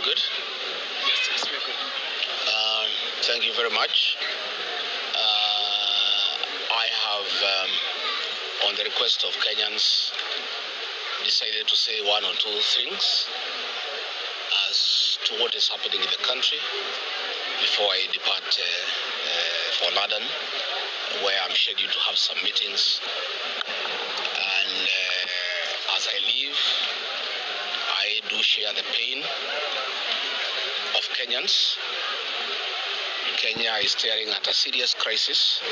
are good? Yes, we're good. Thank you very much. I have, on the request of Kenyans, decided to say one or two things as to what is happening in the country before I depart for London, where I'm scheduled to have some meetings. And as I leave, I do share the pain of Kenyans. Kenya is staring at a serious crisis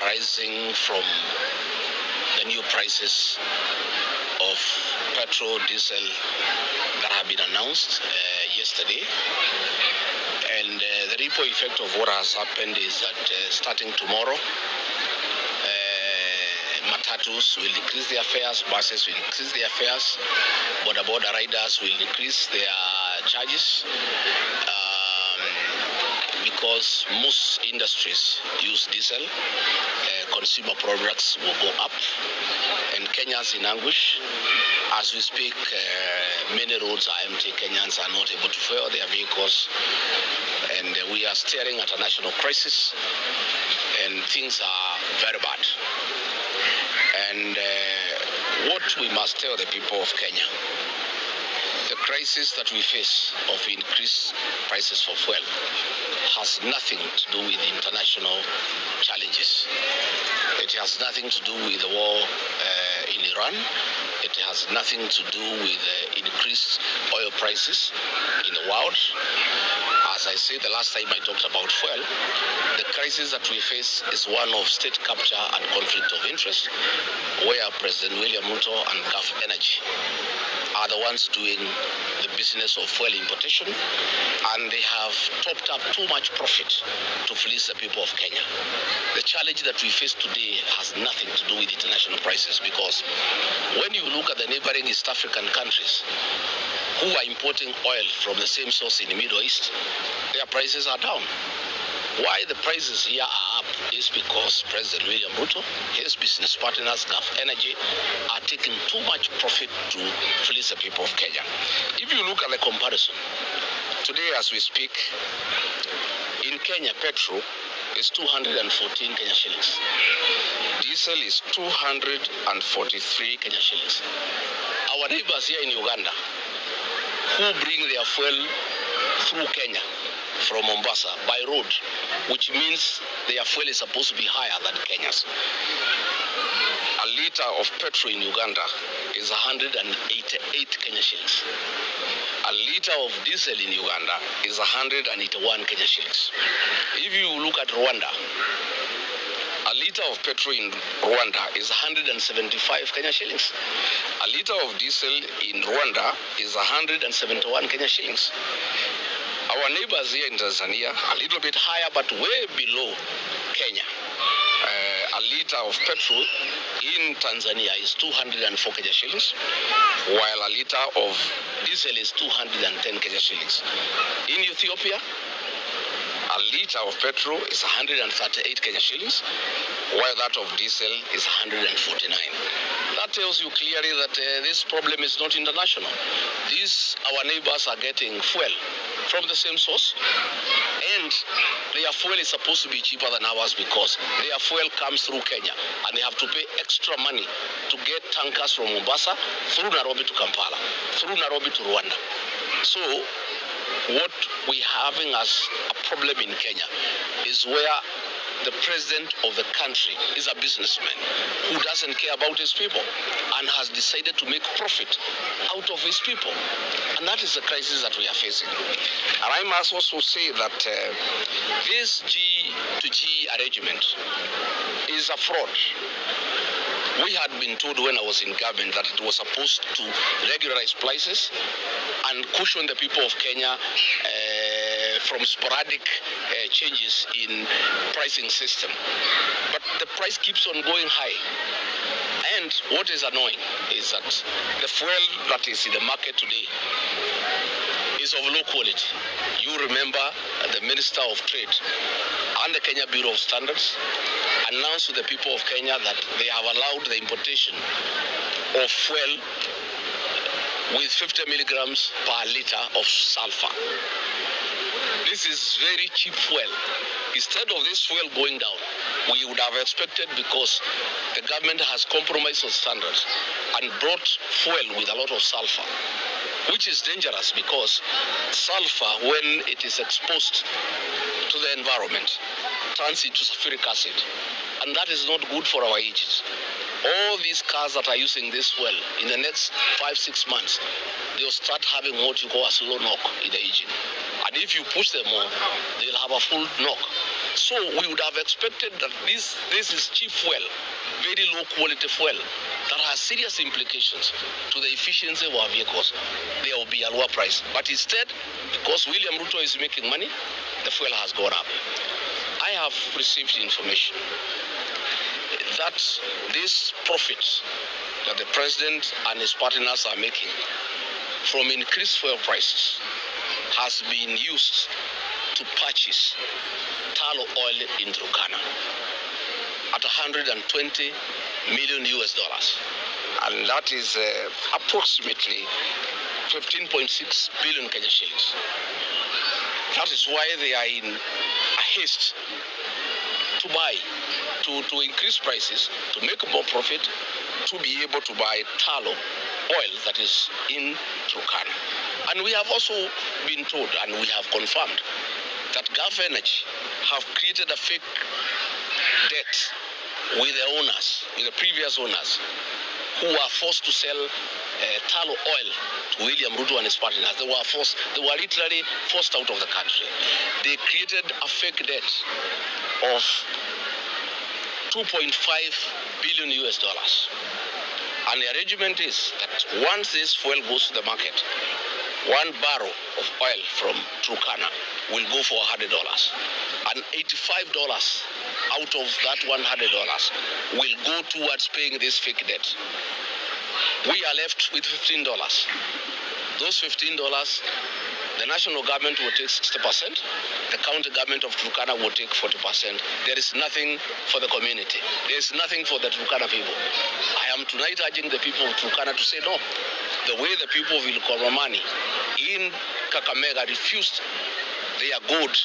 arising from the new prices of petrol, diesel that have been announced yesterday. And the ripple effect of what has happened is that starting tomorrow, matatus will increase their fares, buses will increase their fares, border riders will increase their charges, because most industries use diesel. Consumer products will go up, and Kenyans in anguish. As we speak, many roads are empty. Kenyans are not able to fuel their vehicles, and we are staring at a national crisis, and things are very bad. And what we must tell the people of Kenya, the crisis that we face of increased prices for fuel has nothing to do with international challenges. It has nothing to do with the war in Iran. It has nothing to do with increased oil prices in the world. As I said the last time I talked about fuel, the crisis that we face is one of state capture and conflict of interest, where President William Ruto and Gulf Energy are the ones doing the business of fuel importation, and they have topped up too much profit to fleece the people of Kenya. The challenge that we face today has nothing to do with international prices, because when you look at the neighboring East African countries who are importing oil from the same source in the Middle East, their prices are down. Why the prices here are up is because President William Ruto, his business partners, Gulf Energy, are taking too much profit to fleece the people of Kenya. If you look at the comparison, today as we speak, in Kenya, petrol is 214 Kenya shillings. Diesel is 243 Kenya shillings. Our neighbors here in Uganda, who bring their fuel through Kenya, from Mombasa by road, which means their fuel is supposed to be higher than Kenya's. A liter of petrol in Uganda is 188 Kenya shillings. A liter of diesel in Uganda is 181 Kenya shillings. If you look at Rwanda, a liter of petrol in Rwanda is 175 Kenya shillings. A liter of diesel in Rwanda is 171 Kenya shillings. Our neighbors here in Tanzania, a little bit higher, but way below Kenya. A liter of petrol in Tanzania is 204 Kenya shillings, while a liter of diesel is 210 Kenya shillings. In Ethiopia, a liter of petrol is 138 Kenya shillings, while that of diesel is 149. That tells you clearly that this problem is not international. Our neighbors are getting fuel from the same source, and their fuel is supposed to be cheaper than ours because their fuel comes through Kenya, and they have to pay extra money to get tankers from Mombasa through Nairobi to Kampala, through Nairobi to Rwanda. So what we're having as a problem in Kenya is where the president of the country is a businessman who doesn't care about his people and has decided to make profit out of his people. And that is the crisis that we are facing. And I must also say that this G2G arrangement is a fraud. We had been told when I was in government that it was supposed to regularize prices and cushion the people of Kenya from sporadic changes in pricing system. But the price keeps on going high. And what is annoying is that the fuel that is in the market today is of low quality. You remember the Minister of Trade and the Kenya Bureau of Standards announced to the people of Kenya that they have allowed the importation of fuel with 50 milligrams per liter of sulfur. This is very cheap fuel. Instead of this fuel going down, we would have expected, because the government has compromised on standards and brought fuel with a lot of sulfur, which is dangerous because sulfur, when it is exposed to the environment, turns into sulfuric acid, and that is not good for our engines. All these cars that are using this fuel, in the next 5-6 months, they'll start having what you call a slow knock in the engine. And if you push them more, they'll have a full knock. So we would have expected that this is cheap fuel, very low quality fuel, that has serious implications to the efficiency of our vehicles. There will be a lower price. But instead, because William Ruto is making money, the fuel has gone up. I have received information that this profit that the president and his partners are making from increased fuel prices has been used to purchase tallow oil in Turkana at $120 million US. And that is approximately 15.6 billion Kenya shillings. That is why they are in a haste to buy, to increase prices, to make more profit, to be able to buy tallow oil that is in Turkana. And we have also been told, and we have confirmed, that Gulf Energy have created a fake debt with the owners, with the previous owners, who were forced to sell tallow oil to William Ruto and his partners. They were literally forced out of the country. They created a fake debt of $2.5 billion US. And the arrangement is that once this fuel goes to the market, 1 barrel of oil from Turkana will go for $100. And $85 out of that $100 will go towards paying this fake debt. We are left with $15. Those $15, the national government will take 60%, the county government of Turkana will take 40%. There is nothing for the community. There is nothing for the Turkana people. I am tonight urging the people of Turkana to say no. The way the people of Ilkoromani in Kakamega refused their gold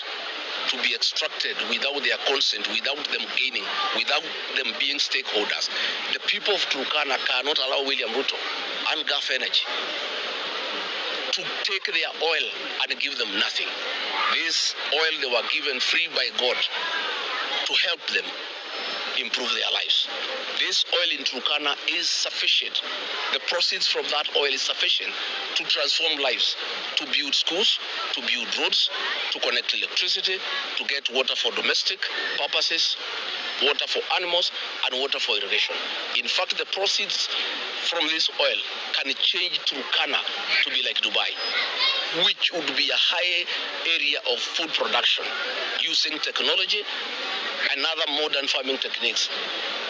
to be extracted without their consent, without them gaining, without them being stakeholders. The people of Turkana cannot allow William Ruto and Gulf Energy to take their oil and give them nothing. This oil they were given free by God to help them improve their lives. This oil in Turkana is sufficient. The proceeds from that oil is sufficient to transform lives, to build schools, to build roads, to connect electricity, to get water for domestic purposes, water for animals, and water for irrigation. In fact, the proceeds from this oil can change Turkana to be like Dubai, which would be a high area of food production using technology and other modern farming techniques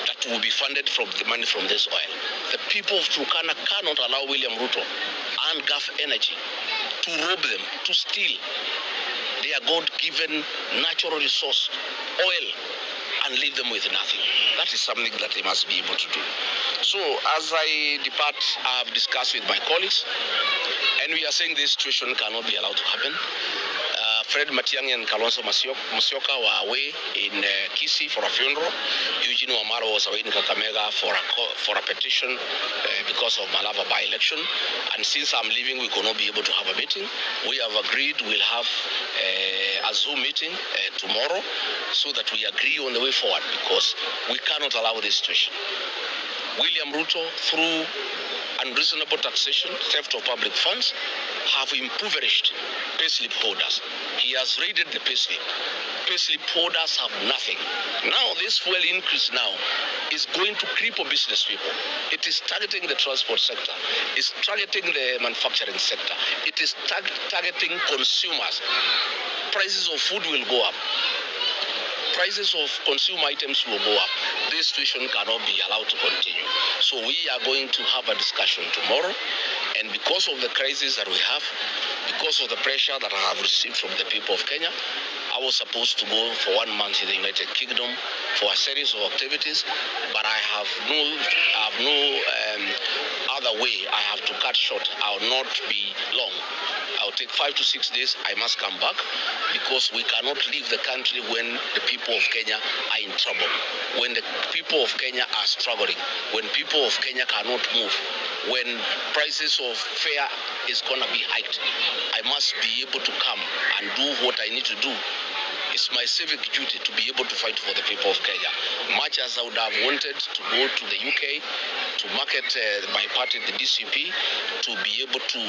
that will be funded from the money from this oil. The people of Turkana cannot allow William Ruto and Gulf Energy to rob them, to steal their God-given natural resource, oil, and leave them with nothing. That is something that they must be able to do. So as I depart, I have discussed with my colleagues, and we are saying this situation cannot be allowed to happen. Fred Matiang'i and Kalonzo Musyoka were away in Kisii for a funeral. Eugene Wamalwa was away in Kakamega for a petition because of Malava by-election. And since I'm leaving, we could not be able to have a meeting. We have agreed we'll have a Zoom meeting tomorrow so that we agree on the way forward, because we cannot allow this situation. William Ruto, through unreasonable taxation, theft of public funds, have impoverished payslip holders. He has raided the payslip. Payslip holders have nothing. Now this fuel increase now is going to cripple business people. It is targeting the transport sector. It's targeting the manufacturing sector. It is targeting consumers. Prices of food will go up. Prices of consumer items will go up. This situation cannot be allowed to continue. So we are going to have a discussion tomorrow. And because of the crisis that we have, because of the pressure that I have received from the people of Kenya, I was supposed to go for 1 month in the United Kingdom for a series of activities, but I have no other way I have to cut short. I will not be long. I'll take 5 to 6 days. I must come back because we cannot leave the country when the people of Kenya are in trouble, when the people of Kenya are struggling, when people of Kenya cannot move, when prices of fare is going to be hiked. I must be able to come and do what I need to do. It's my civic duty to be able to fight for the people of Kenya. Much as I would have wanted to go to the UK, to market my party, the DCP, to be able to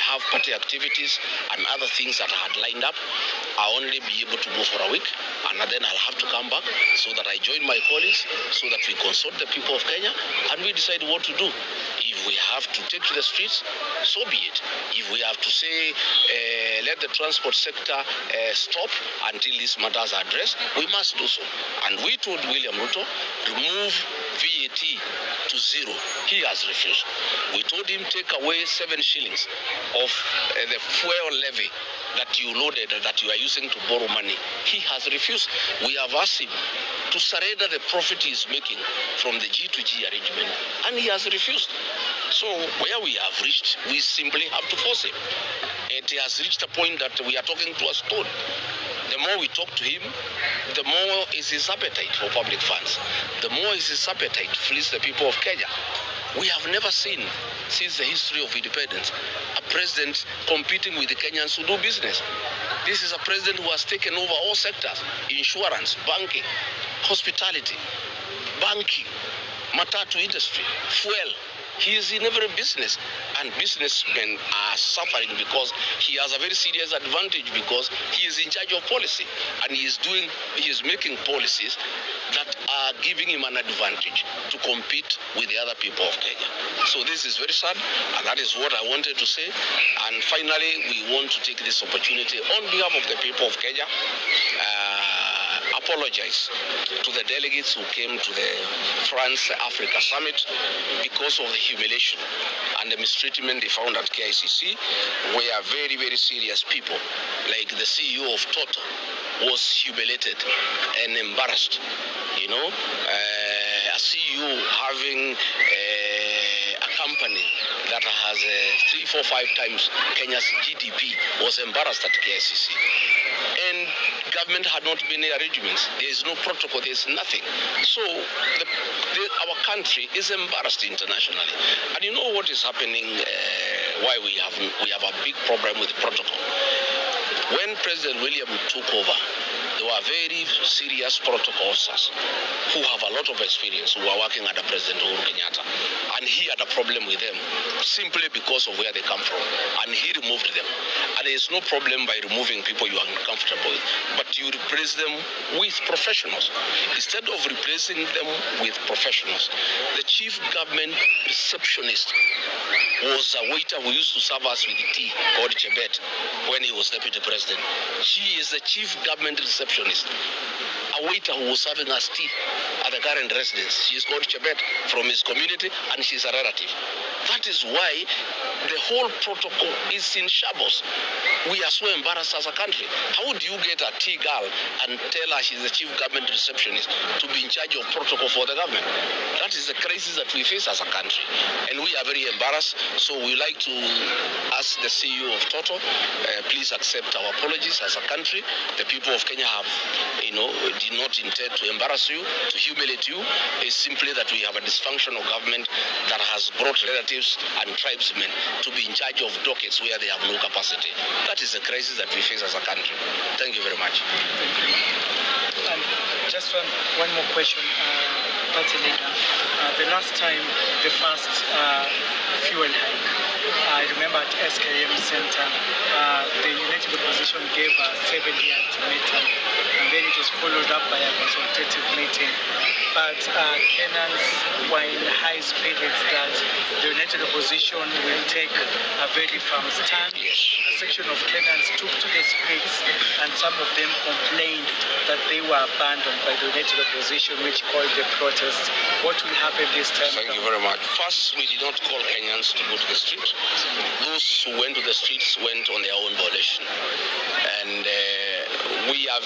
have party activities and other things that I had lined up, I'll only be able to go for a week, and then I'll have to come back so that I join my colleagues, so that we consult the people of Kenya, and we decide what to do. If we have to take to the streets, so be it. If we have to say, let the transport sector stop until these matters are addressed, we must do so. And we told William Ruto, remove VAT to 0. He has refused. We told him, take away 7 shillings of the fuel levy that you loaded, that you are using to borrow money. He has refused. We have asked him to surrender the profit he is making from the G2G arrangement, and he has refused. So where we have reached, we simply have to force him. It has reached a point that we are talking to a stone. The more we talk to him, the more is his appetite for public funds. The more is his appetite to fleece the people of Kenya. We have never seen, since the history of independence, a president competing with the Kenyans who do business. This is a president who has taken over all sectors: insurance, banking, hospitality, banking, matatu industry, fuel. He is in every business, and businessmen are suffering because he has a very serious advantage, because he is in charge of policy, and he is making policies that are giving him an advantage to compete with the other people of Kenya. So this is very sad, and that is what I wanted to say. And finally, we want to take this opportunity on behalf of the people of Kenya, apologize to the delegates who came to the France-Africa Summit because of the humiliation and the mistreatment they found at KICC, where very, very serious people, like the CEO of Total, was humiliated and embarrassed. You know, a CEO having a company that has 3, 4, 5 times Kenya's GDP was embarrassed at KICC. And government had not made any arrangements. There is no protocol. There is nothing. So our country is embarrassed internationally. And you know what is happening? Why we have a big problem with protocol. When President William took over, there were very serious protocol officers who have a lot of experience, who are working under President Uhuru Kenyatta. And he had a problem with them simply because of where they come from. And he removed them. And there is no problem by removing people you are uncomfortable with, but you replace them with professionals. Instead of replacing them with professionals, the chief government receptionist was a waiter who used to serve us with tea called Chebet when he was deputy president. She is the chief government receptionist, a waiter who was serving us tea at the current residence. She is called Chebet from his community, and she's a relative. That is why the whole protocol is in shambles. We are so embarrassed as a country. How do you get a tea girl and tell her she's the chief government receptionist to be in charge of protocol for the government? That is the crisis that we face as a country. And we are very embarrassed. So we like to ask the CEO of Total, please accept our apologies as a country. The people of Kenya have, did not intend to embarrass you, to humiliate you. It's simply that we have a dysfunctional government that has brought relatives and tribesmen to be in charge of dockets where they have no capacity. That is the crisis that we face as a country. Thank you very much. And just one more question, Party Leader. The last time, the first fuel hike, I remember at SKM Center, the United Opposition gave a 7-day ultimatum, and then it was followed up by a consultative meeting. But Kenyans were in high spirits that the United Opposition will take a very firm stand. A section of Kenyans took to the streets, and some of them complained that they were abandoned by the United Opposition, which called the protest. What will happen this time? Thank you very much. First, we did not call Kenyans to go to the street. Those who went to the streets went on their own volition. And we are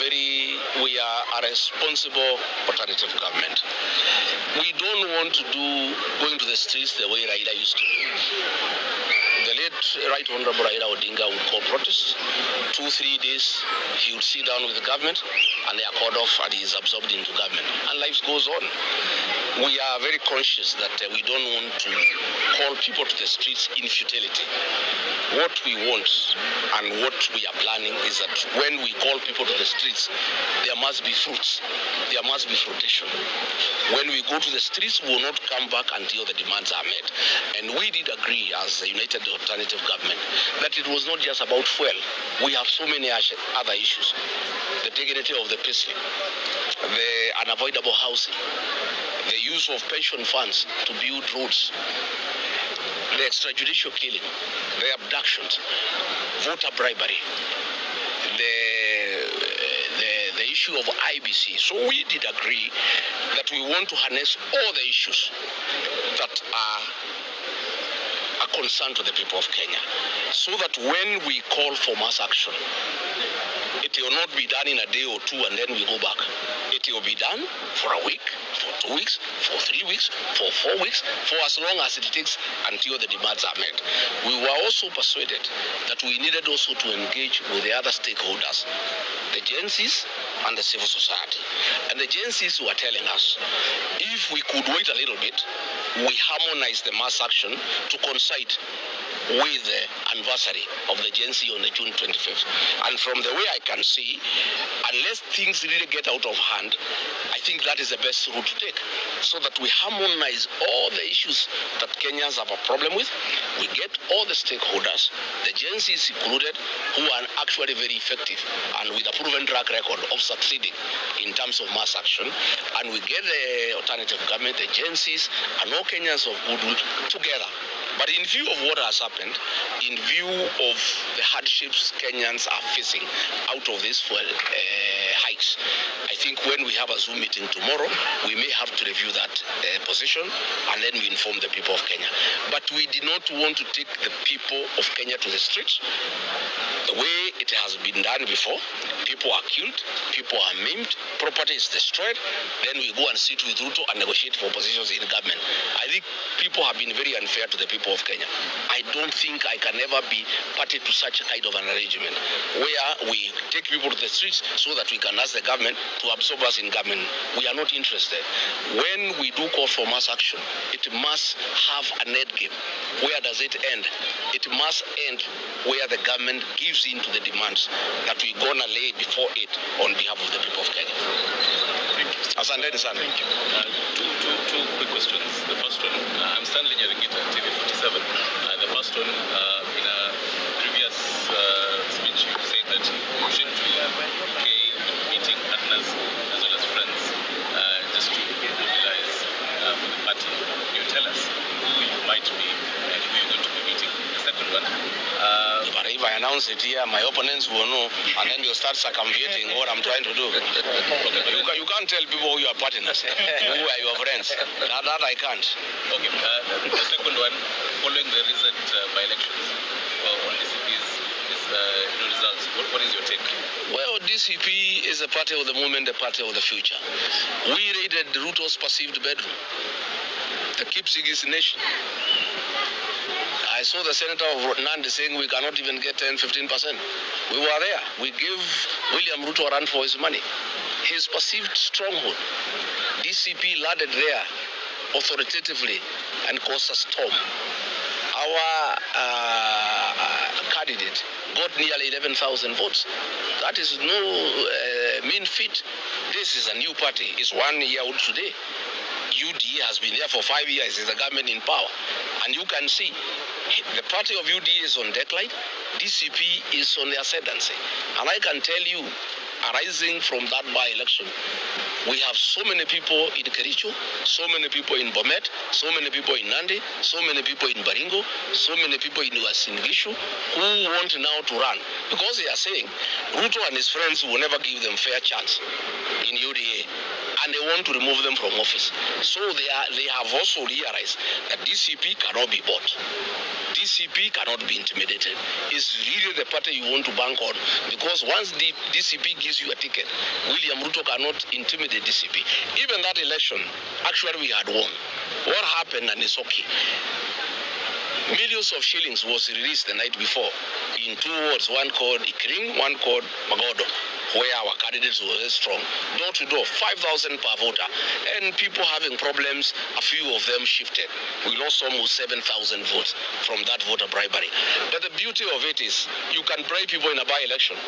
a responsible alternative government. We don't want to do going to the streets the way Raila used to do. The late Right Honorable Raila Odinga would call protests. 2-3 days, he would sit down with the government, and they are called off, and he is absorbed into government. And life goes on. We are very conscious that we don't want to call people to the streets in futility. What we want and what we are planning is that when we call people to the streets, there must be fruits. There must be fruition. When we go to the streets, we will not come back until the demands are met. And we did agree as a united alternative government that it was not just about fuel. We have so many other issues. The dignity of the payslip, the unavoidable housing, the use of pension funds to build roads, the extrajudicial killing, the abductions, voter bribery, the issue of IBC. So we did agree that we want to harness all the issues that are a concern to the people of Kenya, so that when we call for mass action, it will not be done in a day or two and then we go back. It will be done for a week, for 2 weeks, for 3 weeks, for 4 weeks, for as long as it takes until the demands are met. We were also persuaded that we needed also to engage with the other stakeholders, the agencies and the civil society. And the agencies were telling us, if we could wait a little bit, we harmonize the mass action to coincide with the anniversary of the agency on the June 25th. And from the way I can see, unless things really get out of hand, I think that is the best route to take, so that we harmonize all the issues that Kenyans have a problem with. We get all the stakeholders, the agencies included, who are actually very effective and with a proven track record of succeeding in terms of mass action. And we get the alternative government, the agencies, and all Kenyans of goodwill together. But in view of what has happened, in view of the hardships Kenyans are facing out of these fuel hikes, I think when we have a Zoom meeting tomorrow, we may have to review that position, and then we inform the people of Kenya. But we did not want to take the people of Kenya to the streets the way it has been done before. People are killed, people are maimed, property is destroyed, then we go and sit with Ruto and negotiate for positions in government. I think people have been very unfair to the people of Kenya. I don't think I can ever be party to such a kind of an arrangement where we take people to the streets so that we can ask the government to absorb us in government. We are not interested. When we do call for mass action, it must have an end game. Where does it end? It must end where the government gives in to the demands that we're gonna lay before it on behalf of the people of Kenya. Thank you. Asante sana. Thank you. Two quick questions. The first one, I'm Stanley Nyarigita, TV47. The first one, in a previous speech, you said that you should pay meeting partners as well as friends just to mobilize for the party. Can you tell us who you might be and who you're going to be meeting? The second one. If I announce it here, my opponents will know, and then they'll start circumventing what I'm trying to do. You can't tell people who you are partners, who are your friends. That I can't. Okay. The second one, following the recent by-elections on DCP's results, what is your take? Well, DCP is a party of the moment, a party of the future. We raided Ruto's perceived bedroom, the Kipsigis nation. I saw the senator of Nandi saying we cannot even get 10-15%. We were there. We gave William Ruto a run for his money. His perceived stronghold, DCP landed there authoritatively and caused a storm. Our candidate got nearly 11,000 votes. That is no mean feat. This is a new party. It's 1 year old today. UDA has been there for 5 years. It's the government in power. And you can see the party of UDA is on decline. DCP is on the ascendancy. And I can tell you, arising from that by-election. We have so many people in Kericho, so many people in Bomet, so many people in Nandi, so many people in Baringo, so many people in Uasin Gishu who want now to run because they are saying Ruto and his friends will never give them fair chance in UDA, and they want to remove them from office. So they have also realized that DCP cannot be bought. DCP cannot be intimidated. It's really the party you want to bank on, because once the DCP gives you a ticket, William Ruto cannot intimidate DCP. Even that election, actually we had won. What happened, and it's okay. Millions of shillings was released the night before in two wards, one called Ikring, one called Magodo, where our candidates were very strong. Door to door, 5,000 per voter. And people having problems, a few of them shifted. We lost almost 7,000 votes from that voter bribery. But the beauty of it is you can bribe people in a by-election.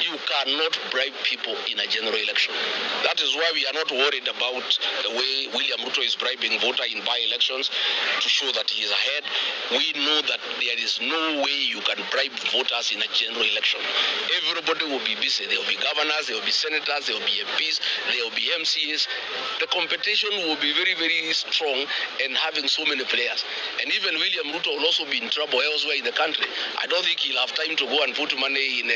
You cannot bribe people in a general election. That is why we are not worried about the way William Ruto is bribing voters in by-elections to show that he is ahead. We know that there is no way you can bribe voters in a general election. Everybody will be busy. There will be governors, there will be senators, there will be MPs, there will be MCAs. The competition will be very, very strong and having so many players. And even William Ruto will also be in trouble elsewhere in the country. I don't think he'll have time to go and put money in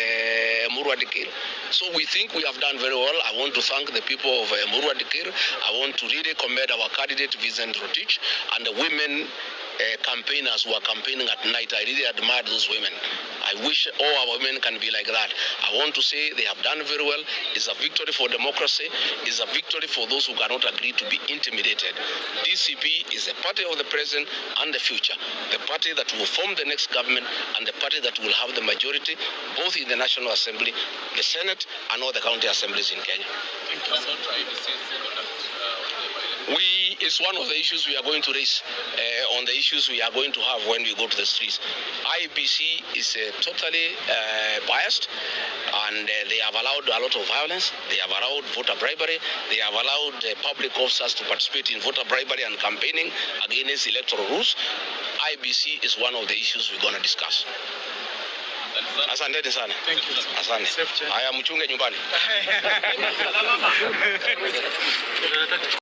Murwa Dikir. So we think we have done very well. I want to thank the people of Murwa Dikir. I want to really commend our candidate, Vincent Rotich, and the women campaigners who are campaigning at night. I really admire those women. I wish all our women can be like that. I want to say they have done very well. It's a victory for democracy. It's a victory for those who cannot agree to be intimidated. DCP is the party of the present and the future, the party that will form the next government and the party that will have the majority both in the National Assembly, the Senate, and all the county assemblies in Kenya. It's one of the issues we are going to raise on the issues we are going to have when we go to the streets. IBC is totally biased, and they have allowed a lot of violence. They have allowed voter bribery. They have allowed public officers to participate in voter bribery and campaigning against electoral rules. IBC is one of the issues we're going to discuss. Asante sana. Thank you. Asante. Haya, mchunge nyumbani.